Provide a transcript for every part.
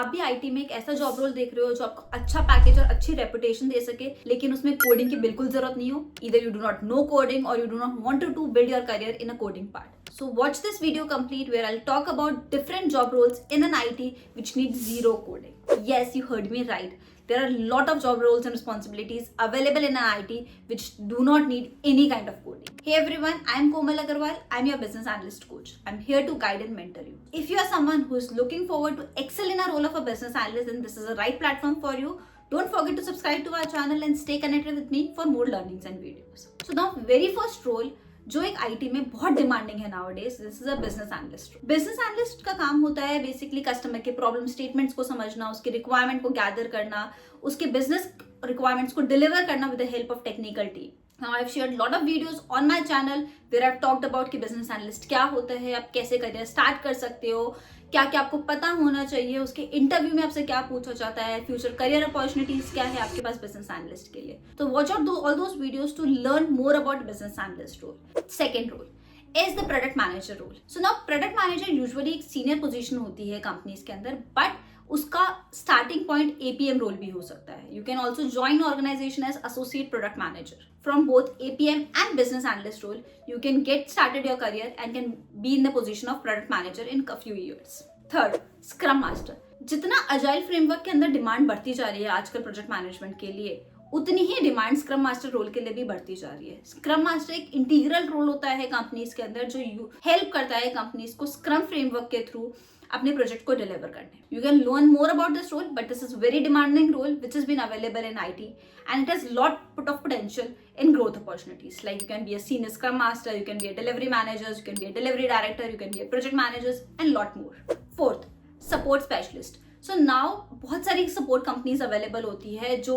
आप भी आईटी में एक ऐसा जॉब रोल देख रहे हो जो आपको अच्छा पैकेज और अच्छी रेपुटेशन दे सके, लेकिन उसमें कोडिंग की बिल्कुल जरूरत नहीं हो, either you do not know coding और you do not want to build your career in a coding part. So watch this video complete where I'll talk about different job roles in an IT which need zero coding. Yes, you heard me right. There are a lot of job roles and responsibilities available in an IT which do not need any kind of coding. Hey everyone, I'm Komal Agarwal. I'm your business analyst coach. I'm here to guide and mentor you. If you are someone who is looking forward to excel in a role of a business analyst, then this is the right platform for you. Don't forget to subscribe to our channel and stay connected with me for more learnings and videos. So now very first role जो एक IT में बहुत demanding है nowadays, this is a business analyst. Business analyst का काम होता है basically customer के प्रॉब्लम स्टेटमेंट्स को समझना, उसके रिक्वायरमेंट को गैदर करना, उसके बिजनेस रिक्वायरमेंट्स को डिलीवर करना with the help of technical team. Now I've shared lot of videos on my channel where I've talked about कि business analyst क्या होता है, आप कैसे करियर स्टार्ट कर सकते हो, क्या क्या आपको पता होना चाहिए, उसके इंटरव्यू में आपसे क्या पूछा जाता है, फ्यूचर करियर अपॉर्चुनिटीज क्या है आपके पास बिजनेस एनालिस्ट के लिए. तो watch out all those videos to learn more about business analyst role. Second role is the product manager role. So now product manager usually एक सीनियर पोजीशन होती है companies के अंदर, बट उसका स्टार्टिंग पॉइंट एपीएम रोल भी हो सकता है. You can also join organization as associate product manager. From both APM and business analyst role you can get started your career and can be in the position of product manager in a few years. Third, scrum master. जितना agile framework के अंदर demand बढ़ती जा रही है आजकल project management के लिए, उतनी ही डिमांड स्क्रम मास्टर रोल के लिए भी बढ़ती जा रही है. स्क्रम मास्टर एक इंटीग्रल रोल होता है कंपनीज के अंदर जो हेल्प करता है कंपनीज को स्क्रम फ्रेमवर्क के थ्रू अपने प्रोजेक्ट को डिलीवर करने. You can learn more about this role, but this is very demanding role which is been available in IT and it has lot of potential in growth opportunities. Like you can be a senior scrum master, you can be a delivery manager, you can be a delivery director, you can be a project manager and lot more. Fourth, support specialist. So now बहुत सारी support companies available होती है जो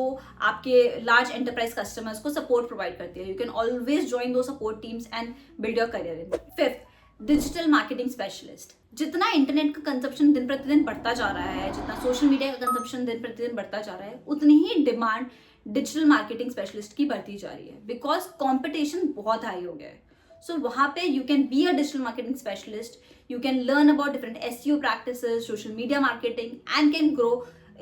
आपके large enterprise customers को support provide करती है. You can always join दो support teams and build your career in. Fifth, digital marketing specialist. जितना इंटरनेट का कंजप्शन दिन प्रतिदिन बढ़ता जा रहा है, जितना सोशल मीडिया का कंजप्शन दिन प्रतिदिन बढ़ता जा रहा है, उतनी ही डिमांड डिजिटल मार्केटिंग स्पेशलिस्ट की बढ़ती जा रही है बिकॉज कॉम्पिटिशन बहुत हाई हो गया है. So वहाँ पे you can be a digital marketing specialist, you can learn about different SEO practices, social media marketing and can grow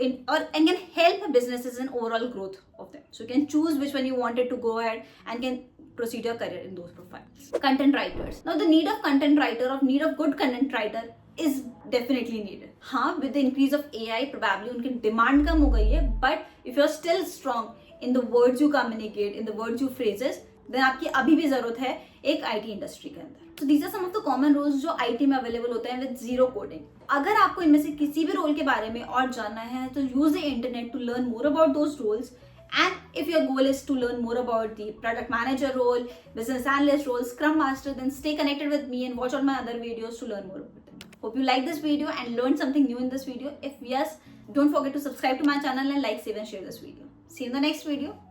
in and can help businesses in overall growth of them. So you can choose which one you wanted to go ahead and can proceed your career in those profiles. Content writers. Now the need of content writer or need of good content writer is definitely needed. हाँ, with the increase of AI probably उनकी demand कम हो गई है, but if you're still strong in the words you communicate, in the words you phrases, then आपकी अभी भी जरूरत है एक आईटी इंडस्ट्री के अंदर. तो these are some of the common roles जो आईटी में अवेलेबल होते हैं विद जीरो कोडिंग. अगर आपको इनमें से किसी भी रोल के बारे में और जानना है तो use the internet to learn more about those roles. And if your goal is to learn more about the product manager role, business analyst role, scrum master, then stay connected with me and watch out my other videos to learn more about them. Hope you like this video and learned something new in this video. If yes, don't forget to subscribe to my channel and like, save and share this video. See you in the next video.